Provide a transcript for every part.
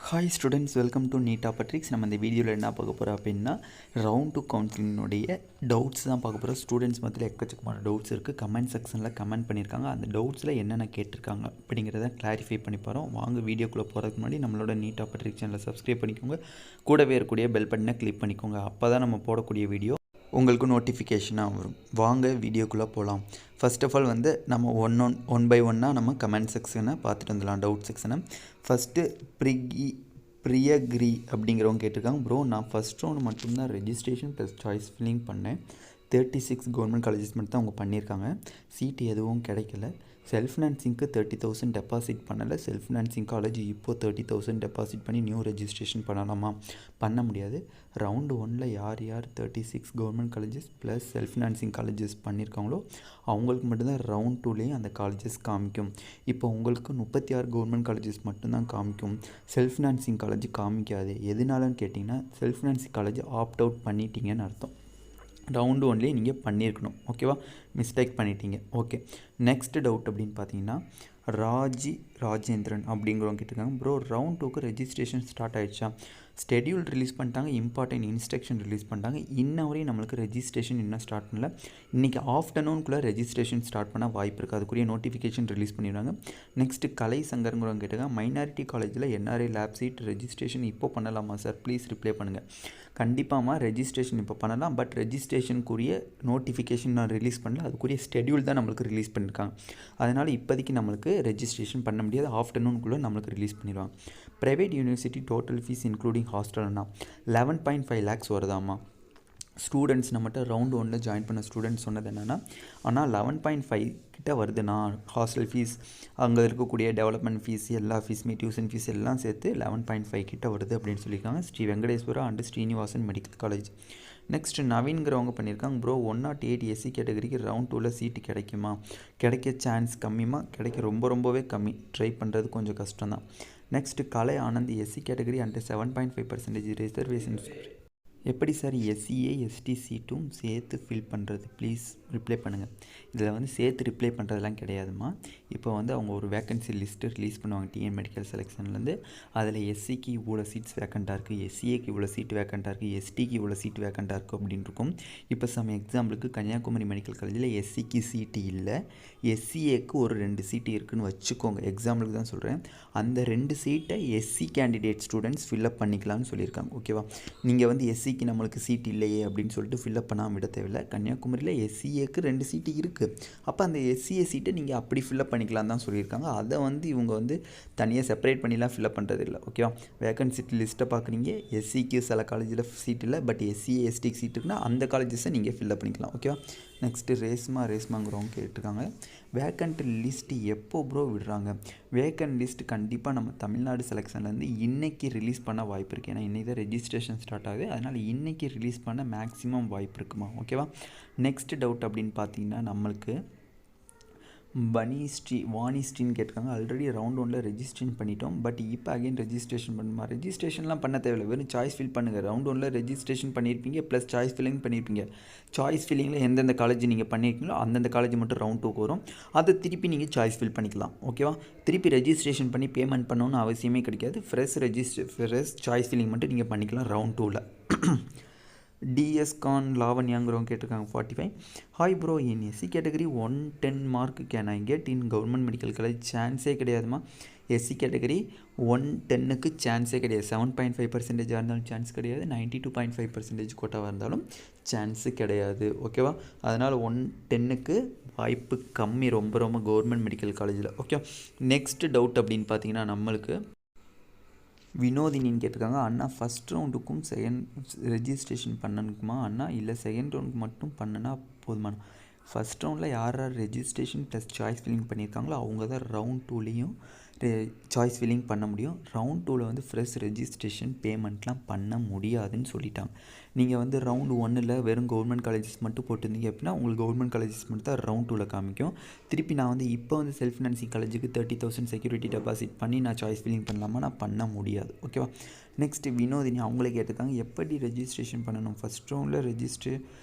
Hi students, welcome to NEET ஆப்பட்ரிக்ஸ். நம்ம இந்த வீடியோவில் என்ன பார்க்க போகிறோம் அப்படின்னா, ரவுண்ட் 2 கவுன்சிலினுடைய டவுட்ஸ் தான் பார்க்க போகிறோம். ஸ்டூடெண்ட்ஸ் மத்தியில் எக்கச்சக்கமான டவுட்ஸ் இருக்குது. கமெண்ட் செக்ஷனில் கமெண்ட் பண்ணியிருக்காங்க. அந்த டவுட்ஸில் என்னென்ன கேட்டிருக்காங்க அப்படிங்கிறத கிளாரிஃபை பண்ணி போகிறோம். வாங்க வீடியோக்குள்ளே போகிறதுக்கு முன்னாடி நம்மளோட நீட் ஆப்பட்ரிக்ஸ் சேனலை சப்ஸ்கிரைப் பண்ணிக்கோங்க. கூடவே இருக்கக்கூடிய பெல் பட்டனை கிளிக் பண்ணிக்கோங்க. அப்போ தான் நம்ம போடக்கூடிய வீடியோ உங்களுக்கு நோட்டிஃபிகேஷனாக வரும். வாங்க வீடியோக்குள்ளே போகலாம். ஃபர்ஸ்ட் ஆஃப் ஆல் நம்ம ஒன் பை ஒன்னாக நம்ம கமெண்ட் செக்ஷனை பார்த்துட்டு வந்துடலாம். டவுட் செக்ஷனை ஃபஸ்ட்டு பிரியகிரி அப்படிங்கிறவங்க கேட்டிருக்காங்க. ப்ரோ, நான் ஃபஸ்ட் ரவுண்ட் மட்டும்தான் ரெஜிஸ்ட்ரேஷன் ப்ளஸ் சாய்ஸ் ஃபில்லிங் பண்ணேன். 36 கவர்மெண்ட் காலேஜஸ் மட்டும் தான் அவங்க பண்ணியிருக்காங்க. சீட்டு எதுவும் கிடைக்கல. செல்ஃப் ஃபினான்சிங்க்கு 30,000 டெபாசிட் பண்ணலை. செல்ஃப் ஃபினான்சிங் காலேஜ் இப்போது 30,000 டெபாசிட் பண்ணி நியூ ரெஜிஸ்ட்ரேஷன் பண்ணலாமா? பண்ண முடியாது. ரவுண்டு 1 யார் 36 government colleges plus self financing colleges பண்ணியிருக்காங்களோ அவங்களுக்கு மட்டும்தான் ரவுண்ட் 2லேயும் அந்த காலேஜஸ் காமிக்கும். இப்போ உங்களுக்கு 36 கவர்மெண்ட் காலேஜஸ் மட்டும்தான் காமிக்கும். செல்ஃப் ஃபினான்சிங் காலேஜ் காமிக்காது. எதனாலன்னு கேட்டிங்கன்னா, self financing college opt out பண்ணிட்டீங்கன்னு அர்த்தம். ரவுண்டு 1லேயே நீங்கள் பண்ணியிருக்கணும். ஓகேவா? மிஸ்டேக் பண்ணிட்டீங்க. ஓகே, நெக்ஸ்ட் டவுட் அப்படின்னு பார்த்தீங்கன்னா, ராஜேந்திரன் அப்படிங்கிறவங்க கேட்டிருக்காங்க. ப்ரோ, ரவுண்ட் 2க்கு ரெஜிஸ்ட்ரேஷன் ஸ்டார்ட் ஆகிடுச்சா? ஸ்கெடியூல் ரிலீஸ் பண்ணிட்டாங்க, இம்பார்ட்டன்ட் இன்ஸ்ட்ரக்ஷன் ரிலீஸ் பண்ணிட்டாங்க. இன்ன வரையும் நம்மளுக்கு ரெஜிஸ்ட்ரேஷன் இன்னும் ஸ்டார்ட் பண்ணல. இன்றைக்கி ஆஃப்டர்நூனுக்குள்ளே ரெஜிஸ்ட்ரேஷன் ஸ்டார்ட் பண்ண வாய்ப்பு இருக்குது. அதுக்குரிய நோட்டிஃபிகேஷன் ரிலீஸ் பண்ணிடுவாங்க. நெக்ஸ்ட்டு கலை சங்கருங்கிறவங்க கேட்டிருக்காங்க. மைனாரிட்டி காலேஜில் என்ஆர்ஐ லேப் சீட் ரெஜிஸ்ட்ரேஷன் இப்போ பண்ணலாமா சார்? ப்ளீஸ் ரிப்ளை பண்ணுங்கள். கண்டிப்பாக ரெஜிஸ்ட்ரேஷன் இப்போ பண்ணலாம். பட் ரெஜிஸ்ட்ரேஷனுக்குரிய நோட்டிஃபிகேஷன் நான் ரிலீஸ் பண்ணல. அதுக்குரிய ஸ்கெடியூல் தான் நம்மளுக்கு ரிலீஸ் பண்ணியிருக்காங்க. அதனால் இப்போதைக்கு நம்மளுக்கு ரெஜிஸ்ட்ரேஷன் பண்ண முடியாது. ஆஃப்டர்நூனுக்குள்ளே நம்மளுக்கு ரிலீஸ் பண்ணிடுவாங்க. Private university total fees including ஹாஸ்டல்னா 11.5 lakhs வருதாம்மா? ஸ்டூடெண்ட்ஸ் நம்மகிட்ட ரவுண்ட் 1 ஜாயின் பண்ண ஸ்டூடெண்ட்ஸ் சொன்னது என்னென்னா, ஆனால் 11.5 கிட்ட வருதுண்ணா ஹாஸ்டல் ஃபீஸ், அங்கே இருக்கக்கூடிய டெவலப்மெண்ட் ஃபீஸ், எல்லா ஃபீஸுமே டியூஷன் ஃபீஸ் எல்லாம் சேர்த்து 11.5 கிட்ட வருது அப்படின்னு சொல்லியிருக்காங்க. Sri Venkateswara and Srinivasan medical college. Next நவீன்கிறவங்க பண்ணியிருக்காங்க. ப்ரோ, 108 எஸ்சி கேட்டகரிக்கு ரவுண்ட் 2ல் சீட்டு கிடைக்குமா? கிடைக்க சான்ஸ் கம்மிமா? கிடைக்க ரொம்பவே கம்மி. ட்ரை பண்ணுறது கொஞ்சம் கஷ்டம் தான். Next Kalai Anand SC category and 7.5% reservations. எப்படி சார் எஸ்சிஏ எஸ்டி சீட்டும் சேர்த்து ஃபில் பண்ணுறது? ப்ளீஸ் ரிப்ளை பண்ணுங்கள். இதில் சேர்த்து ரிப்ளை பண்ணுறதுலாம் கிடையாதுமா. இப்போ அவங்க ஒரு வேக்கன்சி லிஸ்ட்டு ரிலீஸ் பண்ணுவாங்க டிஎன் மெடிக்கல் செலெக்ஷன்லேருந்து. அதில் எஸ்சிக்கு இவ்வளோ சீட்ஸ் வேக்கண்ட்டாக இருக்குது, எஸ்சிஏக்கு இவ்வளோ சீட் வேக்கண்ட்டாக இருக்குது, எஸ்டிக்கு இவ்வளோ சீட் வேக்கண்ட்டாக இருக்குது அப்படின்னு இருக்கும். இப்போ எக்ஸாம்பிளுக்கு கன்னியாகுமரி மெடிக்கல் காலேஜில் எஸ்சிக்கு சீட்டு இல்லை, எஸ்சிஏக்கு ஒரு 2 சீட்டு இருக்குதுன்னு வச்சுக்கோங்க. எக்ஸாம்பிளுக்கு தான் சொல்கிறேன். அந்த 2 சீட்டை எஸ்சி கேண்டிடேட் ஸ்டூடெண்ட்ஸ் ஃபில்அப் பண்ணிக்கலாம்னு சொல்லியிருக்காங்க. ஓகேவா? நீங்கள் எஸ்சிக்கு நம்மளுக்கு சீட் இல்லையே அப்படின்னு சொல்லிட்டு ஃபில்அப் பண்ணாமல் விட தேவையில்லை. கன்னியாகுமரியில் எஸ்சிஏக்கு 2 சீட்டு இருக்குது. அப்போ அந்த எஸ்சிஏ சீட்டை நீங்கள் அப்படி ஃபில்அப் பண்ணிக்கலாம் தான் சொல்லியிருக்காங்க. அதை இவங்க தனியாக செப்பரேட் பண்ணிலாம் ஃபில்அப் பண்ணுறது இல்லை. ஓகேவா? வேக்கன்சி லிஸ்ட்டை பார்க்குறீங்க. எஸ்சிக்கு சில காலேஜில் சீட் இல்லை, பட் எஸ்சிஏ எஸ்டிக்கு சீட் இருக்குன்னா அந்த காலேஜஸை நீங்கள் ஃபில்அப் பண்ணிக்கலாம். ஓகேவா? நெக்ஸ்ட்டு ரேஸ்மாங்கிறவங்க கேட்டிருக்காங்க. வேக்கண்ட் லிஸ்ட்டு எப்போ ப்ரோ விடுறாங்க? வேக்கண்ட் லிஸ்ட்டு கண்டிப்பாக நம்ம தமிழ்நாடு செலெக்ஷன்லேருந்து இன்றைக்கி ரிலீஸ் பண்ண வாய்ப்பு இருக்குது. ஏன்னா இன்றைக்கி தான் ரெஜிஸ்ட்ரேஷன் ஸ்டார்ட் ஆகுது. அதனால் இன்றைக்கி ரிலீஸ் பண்ண மேக்ஸிமம் வாய்ப்பு இருக்குமா? ஓகேவா? நெக்ஸ்ட் டவுட் அப்படின்னு பார்த்தீங்கன்னா, நம்மளுக்கு வாணிஸ்ரீன்னு கேட்டிருக்காங்க. ஆல்ரெடி ரவுண்ட் 1ல் ரெஜிஸ்ட்ரேஷன் பண்ணிட்டோம், பட் இப்போ அகைன் ரெஜிஸ்ட்ரேஷன் பண்ணுமா? ரெஜிஸ்ட்ரேஷன்லாம் பண்ண தேவையில்லை. வெறும் சாய்ஸ் ஃபில் பண்ணுங்கள். ரவுண்ட் 1ல் ரெஜிஸ்ட்ரேஷன் பண்ணியிருப்பீங்க, ப்ளஸ் சாய்ஸ் ஃபில்லிங் பண்ணியிருப்பீங்க. சாய்ஸ் ஃபில்லிங்கில் எந்தெந்த காலேஜ் நீங்கள் பண்ணியிருக்கீங்களோ அந்தந்த காலேஜ் மட்டும் ரவுண்ட் 2க்கு வரும். அதை திருப்பி நீங்கள் சாய்ஸ் ஃபில் பண்ணிக்கலாம். ஓகேவா? திருப்பி ரெஜிஸ்ட்ரேஷன் பண்ணி பேமெண்ட் பண்ணணும்னு அவசியமே கிடைக்காது. ஃப்ரெஷ் சாய்ஸ் ஃபில்லிங் மட்டும் நீங்கள் பண்ணிக்கலாம் ரவுண்ட் 2ல். டிஎஸ்கான் லாவண்யாங்கிறவங்க கேட்டிருக்காங்க. 45. ஹாய் ப்ரோ, என் SC category 110 mark can I get in government medical college? சான்ஸே கிடையாதுமா. எஸ்சி கேட்டகரி 110க்கு சான்ஸே கிடையாது. 7.5% இருந்தாலும் சான்ஸ் கிடையாது. 92.5% கோட்டாவாக இருந்தாலும் சான்ஸு கிடையாது. ஓகேவா? அதனால் 110க்கு வாய்ப்பு கம்மி, ரொம்ப கவர்மெண்ட் மெடிக்கல் காலேஜில். ஓகே, நெக்ஸ்ட் டவுட் அப்படின்னு பார்த்தீங்கன்னா, நம்மளுக்கு வினோதினின்னு கேட்டிருக்காங்க. அண்ணா, ஃபஸ்ட் ரவுண்டுக்கும் ரெஜிஸ்ட்ரேஷன் பண்ணணுக்குமா அண்ணா? இல்லை செகண்ட் ரவுண்டுக்கு மட்டும் பண்ணுனா போதுமாண்ணா? ஃபஸ்ட் ரவுண்டில் யார் ரெஜிஸ்ட்ரேஷன் ப்ளஸ் சாய்ஸ் ஃபில்லிங் பண்ணியிருக்காங்களோ அவங்க தான் ரவுண்ட் 2லேயும் சாய்ஸ் ஃபில்லிங் பண்ண முடியும். ரவுண்ட் 2ல் ஃப்ரெஷ் ரெஜிஸ்ட்ரேஷன் பேமெண்ட்லாம் பண்ண முடியாதுன்னு சொல்லிட்டாங்க. நீங்கள் ரவுண்ட் 1ல் வெறும் கவர்மெண்ட் காலேஜஸ் மட்டும் போட்டிருந்தீங்க அப்படின்னா உங்களுக்கு கவர்மெண்ட் காலேஜஸ் மட்டும் தான் ரவுண்ட் 2ல் காமிக்கும். திருப்பி நான் இப்போ செல்ஃப் ஃபினான்சிங் காலேஜுக்கு 30,000 செக்யூரிட்டி டெபாசிட் பண்ணி நான் சாய்ஸ் ஃபில்லிங் பண்ணலாமா? நான் பண்ண முடியாது. ஓகேவா? நெக்ஸ்ட்டு வினோதினி அவங்களே கேட்டிருக்காங்க. எப்படி ரெஜிஸ்ட்ரேஷன் பண்ணணும்? ஃபஸ்ட் ரவுண்டில் ரெஜிஸ்ட்ரு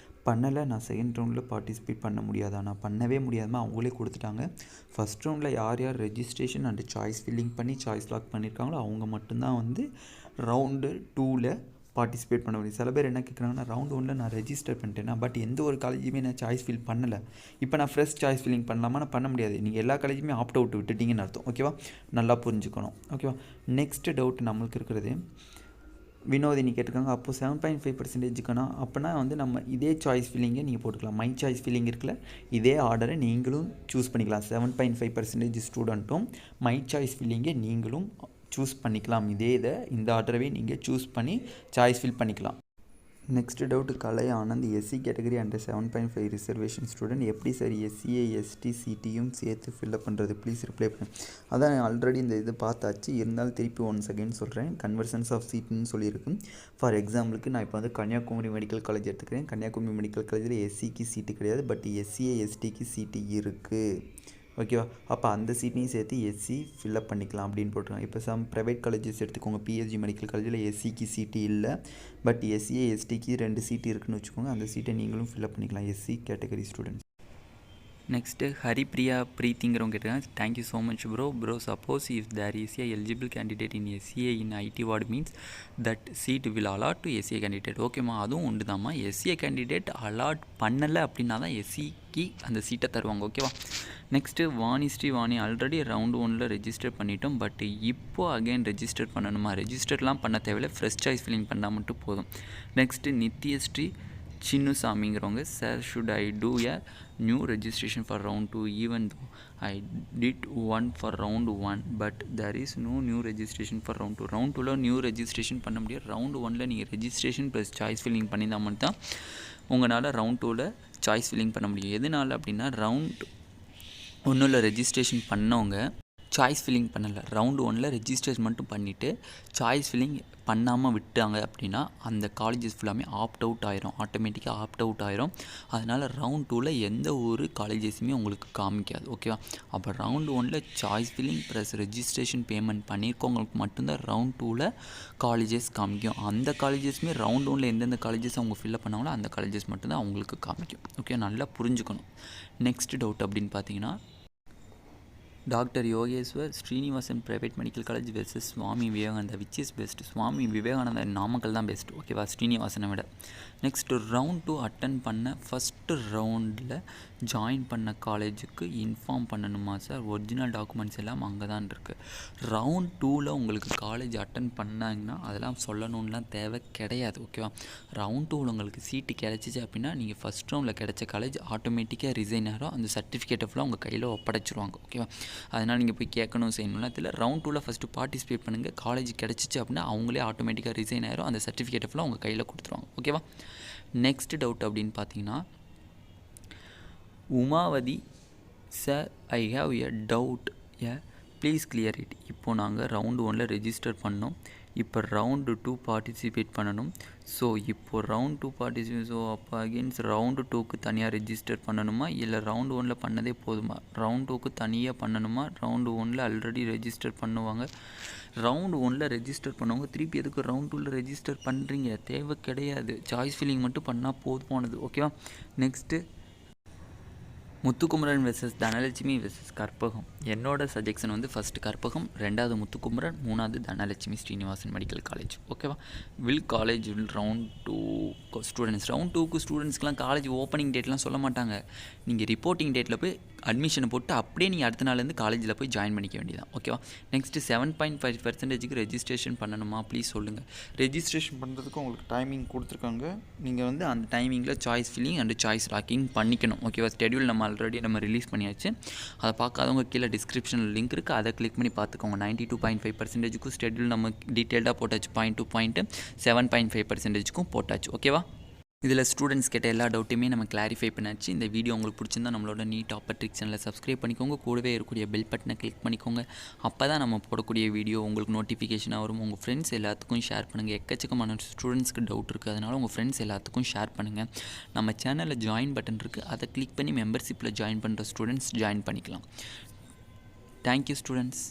பண்ணலை, நான் செகண்ட் ரவுண்டில் பார்ட்டிசிபேட் பண்ண முடியாதா? நான் பண்ணவே முடியாதுமா, அவங்களே கொடுத்துட்டாங்க. ஃபஸ்ட் ரவுண்டில் யார் யார் ரெஜிஸ்ட்ரேஷன் அண்ட் சாய்ஸ் ஃபில்லிங் பண்ணி சாய்ஸ் லாக் பண்ணியிருக்காங்களோ அவங்க மட்டும்தான் வந்து ரவுண்டு 2ல் பார்ட்டிசிபேட் பண்ண முடியும். சில பேர் என்ன கேட்குறாங்கன்னா, ரவுண்டு 1ல் நான் ரெஜிஸ்டர் பண்ணிட்டேன்னா, பட் எந்த ஒரு காலேஜுமே நான் சாய்ஸ் ஃபில் பண்ணலை, இப்போ நான் ஃப்ரெஷ் சாய்ஸ் ஃபில்லிங் பண்ணலாமா? நான் பண்ண முடியாது. நீங்கள் எல்லா காலேஜுமே ஆப்ட் அவுட் விட்டுட்டீங்கன்னு அர்த்தம். ஓகேவா? நல்லா புரிஞ்சுக்கணும். ஓகேவா? நெக்ஸ்ட்டு டவுட் நம்மளுக்கு இருக்கிறது, வினோதினி கேட்டிருக்காங்க, அப்போது 7.5%க்குனா அப்போனா வந்து நம்ம இதே சாய்ஸ் ஃபில்லிங்கை நீங்கள் போட்டுக்கலாம். மை சாய்ஸ் ஃபில்லிங் இருக்குல்ல, இதே ஆர்டரை நீங்களும் சூஸ் பண்ணிக்கலாம். 7.5% ஸ்டூடெண்ட்டும் மை சாய்ஸ் ஃபில்லிங்கை நீங்களும் சூஸ் பண்ணிக்கலாம். இந்த ஆர்டரவே நீங்கள் சூஸ் பண்ணி சாய்ஸ் ஃபில் பண்ணிக்கலாம். Next doubt, Kalai Anand, SC category under 7.5 reservation student எப்படி சார் எஸ்சிஏ எஸ்டி சிடியும் சேர்த்து ஃபில்அப் பண்ணுறது? ப்ளீஸ் ரிப்ளை பண்ணு. அதான் ஆல்ரெடி இந்த இது பார்த்தாச்சு, இருந்தாலும் திருப்பி ஒன்ஸ் அகைன் சொல்கிறேன். கன்வர்சன்ஸ் ஆஃப் சீட்னு சொல்லியிருக்கும். ஃபார் எக்ஸாம்பிளுக்கு நான் இப்போ வந்து கன்னியாகுமரி மெடிக்கல் காலேஜ் எடுத்துக்கிறேன். கன்னியாகுமரி மெடிக்கல் காலேஜில் எஸ்சிக்கு சீட்டு கிடையாது, பட் எஸ்சிஏ எஸ்டிக்கு சீட்டு இருக்குது. ஓகேவா? அப்போ அந்த சீட்டையும் சேர்த்து எஸ்சி ஃபில்அப் பண்ணிக்கலாம் அப்படின்னு போட்டுருக்காங்க. இப்போ சம் ப்ரைவேட் காலேஜஸ் எடுத்துக்கோங்க. பிஎஸ்ஜி மெடிக்கல் காலேஜில் எஸ்சிக்கு சீட்டு இல்லை, பட் எஸ்சிஏ எஸ்டிக்கு 2 சீட்டு இருக்குதுன்னு வச்சுக்கோங்க. அந்த சீட்டை நீங்களும் ஃபில்அப் பண்ணிக்கலாம், SC category students. Next Haripriya ப்ரீத்திங்கிறவங்க கேட்டிருக்காங்க, thank you so much bro suppose if there is a eligible candidate in SCA in IT ward means that seat will allot to SCA candidate. ஓகேம்மா, அதுவும் உண்டு தான்மா. எஸ்சிஏ கேண்டிடேட் அலாட் பண்ணலை அப்படின்னா தான் எஸ்சிக்கு அந்த சீட்டை தருவாங்க. ஓகேவா? நெக்ஸ்ட்டு வாணி ஆல்ரெடி ரவுண்டு 1ல் ரெஜிஸ்டர் பண்ணிட்டோம், பட் இப்போது அகைன் ரெஜிஸ்டர் பண்ணணுமா? ரெஜிஸ்டர்லாம் பண்ண தேவையில்லை, ஃப்ரெஷ் சாய்ஸ் ஃபில்லிங் பண்ணால் மட்டும் போதும். நெக்ஸ்ட்டு நித்யஸ்ரீ சின்னுசாமிங்கிறவங்க, sir should I do a new registration for round 2 even though I did one for round 1 but there is no new registration for round 2. Round 2ல் new registration பண்ண முடியாது. Round 1ல் நீங்கள் registration plus choice filling பண்ணியிருந்தால் மட்டும் தான் உங்களால் round 2ல் சாய்ஸ் ஃபில்லிங் பண்ண முடியும். எதனால் அப்படின்னா, ரவுண்ட் 1ல் ரெஜிஸ்ட்ரேஷன் பண்ணவங்க சாய்ஸ் ஃபில்லிங் பண்ணலை, ரவுண்டு 1ல் ரெஜிஸ்ட்ரேஷன் மட்டும் பண்ணிவிட்டு சாய்ஸ் ஃபில்லிங் பண்ணாமல் விட்டாங்க அப்படின்னா அந்த காலேஜஸ் ஃபுல்லாமே ஆப்ட் அவுட் ஆயிரும், ஆட்டோமேட்டிக்காக ஆப்ட் அவுட் ஆயிரும். அதனால் ரவுண்ட் 2ல் எந்த ஒரு காலேஜஸுமே உங்களுக்கு காமிக்காது. ஓகேவா? அப்போ ரவுண்டு 1ல் choice filling plus registration payment பண்ணியிருக்கவங்களுக்கு மட்டும்தான் ரவுண்ட் 2ல் காலேஜஸ் காமிக்கும். அந்த காலேஜஸுமே ரவுண்ட் 1ல் எந்தெந்த காலேஜஸ் அவங்க ஃபில்அப் பண்ணாங்களோ அந்த காலேஜஸ் மட்டும்தான் அவங்களுக்கு காமிக்கும். ஓகே, நல்லா புரிஞ்சுக்கணும். நெக்ஸ்ட் டவுட் அப்படின்னு பார்த்தீங்கன்னா, doctor Yogeshwar Srinivasan private medical college versus Swami Vivekananda, which is best? Swami Vivekananda Namakkal தான் பெஸ்ட். ஓகேவா? ஸ்ரீனிவாசனை விட. நெக்ஸ்ட்டு ரவுண்ட் 2 அட்டன் பண்ண ஃபஸ்ட்டு ரவுண்டில் ஜாயின் பண்ண காலேஜுக்கு இன்ஃபார்ம் பண்ணணுமா சார்? ஒரிஜினல் டாக்குமெண்ட்ஸ் எல்லாம் அங்கே தான் இருக்குது. ரவுண்ட் 2ல் உங்களுக்கு காலேஜ் அட்டன் பண்ணாங்கன்னா அதெல்லாம் சொல்லணும்லாம் தேவை கிடையாது. ஓகேவா? ரவுண்ட் 2ல் உங்களுக்கு சீட்டு கிடச்சிச்சு அப்படின்னா நீங்கள் ஃபஸ்ட் ரவுண்டில் கிடைச்ச காலேஜ் ஆட்டோமேட்டிக்காக ரிசைன் ஆகிடும். அந்த சர்டிஃபிகேட்டை ஃபுல்லாக உங்கள் கையில் ஒப்படைச்சிருவாங்க. ஓகேவா? அதனால் நீங்கள் போய் கேட்கணும் செய்யணும்னா இதில் ரவுண்ட் 2ல் ஃபஸ்ட்டு பார்ட்டிசிபேட் பண்ணுங்கள். காலேஜ் கிடச்சிச்சு அப்படின்னா அவங்களே ஆட்டோமேட்டிக்காக ரிசைன் ஆகிடும். அந்த சர்டிஃபிகேட்டை ஃபுல்லாக உங்கள் கையில் கொடுத்துருவாங்க. ஓகேவா? நெக்ஸ்ட் டவுட் அப்படின்னு பார்த்தீங்கன்னா, Umavathi, sir I have a doubt please clear it. இப்போது நாங்கள் ரவுண்டு 1ல் ரெஜிஸ்டர் பண்ணோம், இப்போ ரவுண்டு 2 பார்ட்டிசிபேட் பண்ணணும். ஸோ இப்போது ரவுண்ட் 2 பார்ட்டிசிபேட், ஸோ அப்போ அகெயின்ஸ் ரவுண்டு 2க்கு தனியாக ரெஜிஸ்டர் பண்ணணுமா, இல்லை ரவுண்டு 1ல் பண்ணதே போதுமா? ரவுண்ட் 2க்கு தனியாக பண்ணணுமா? ரவுண்டு 1ல் ஆல்ரெடி ரெஜிஸ்டர் பண்ணுவாங்க. ரவுண்டு 1ல் ரெஜிஸ்டர் பண்ணவங்க திருப்பி எதுக்கு ரவுண்ட் 2ல் ரெஜிஸ்டர் பண்ணுறீங்க? தேவை கிடையாது. சாய்ஸ் ஃபில்லிங் மட்டும் பண்ணால் போதுமானது. ஓகேவா? Next Muthukumaran versus Dhanalakshmi versus Karpagam. என்னோட சஜெக்ஷன் வந்து ஃபஸ்ட்டு கற்பகம், 2வது முத்துக்குமரன், 3வது தனலட்சுமி ஸ்ரீனிவாசன் மெடிக்கல் காலேஜ். ஓகேவா? காலேஜ் ரவுண்ட் 2 ஸ்டூடெண்ட்ஸ், ரவுண்ட் 2க்கு ஸ்டூடெண்ட்ஸ்க்குலாம் காலேஜ் ஓப்பனிங் டேட்லாம் சொல்ல மாட்டாங்க. நீங்கள் ரிப்போர்ட்டிங் டேட்டில் போய் அட்மிஷனை போட்டு அப்படியே நீங்கள் அடுத்த நாள்லேருந்து காலேஜில் போய் ஜாயின் பண்ணிக்க வேண்டியதான். ஓகேவா? நெக்ஸ்ட்டு 7.5%க்கு ரெஜிஸ்ட்ரேஷன் பண்ணணுமா? ப்ளீஸ் சொல்லுங்கள். ரெஜிஸ்ட்ரேஷன் பண்ணுறதுக்கு உங்களுக்கு டைமிங் கொடுத்துருக்காங்க. நீங்கள் வந்து அந்த டைமிங்கில் choice filling and choice locking பண்ணிக்கணும். ஓகேவா? ஸ்கெடியூல் ஆல்ரெடி நம்ம ரிலீஸ் பண்ணியாச்சு. அதை பார்க்காதவங்க கீழே டிஸ்கிரிப்ஷனில் லிங்க் இருக்குது, அதை கிளிக் பண்ணி பார்த்துக்கோங்க. 92.5%க்கும் ஸ்கெடியூல் நம்ம டீட்டெயில்டாக போட்டாச்சு. பாயிண்ட் டு பாயிண்ட்டு 7.5%க்கும் போட்டாச்சு. ஓகேவா? இதில் ஸ்டூடெண்ட்ஸ் கேட்ட எல்லா டவுட்டையுமே நம்ம கிளாரிஃபை பண்ணாச்சு. இந்த வீடியோ உங்களுக்கு பிடிச்சிருந்தா நம்மளோட நீட் டாப்பர் ட்ரிக்ஸ் சேனலை சப்ஸ்கிரைப் பண்ணிக்கோங்க. கூடவே இருக்கக்கூடிய பெல் பட்டனை கிளிக் பண்ணிக்கோங்க. அப்போ தான் நம்ம போடக்கூடிய வீடியோ உங்களுக்கு நோட்டிஃபிகேஷனாக வரும். உங்கள் ஃப்ரெண்ட்ஸ் எல்லாத்துக்கும் ஷேர் பண்ணுங்கள். எக்கச்சக்கமான ஸ்டூடெண்ட்ஸ்க்கு டவுட் இருக்குது, அதனால் உங்கள் ஃப்ரெண்ட்ஸ் எல்லாத்துக்கும் ஷேர் பண்ணுங்கள். நம்ம சேனலில் ஜாயின் பட்டன் இருக்குது, அதை கிளிக் பண்ணி மெம்பர்ஷிப்பில் ஜாயின் பண்ணுற ஸ்டூடெண்ட்ஸ் ஜாயின் பண்ணிக்கலாம். Thank you students.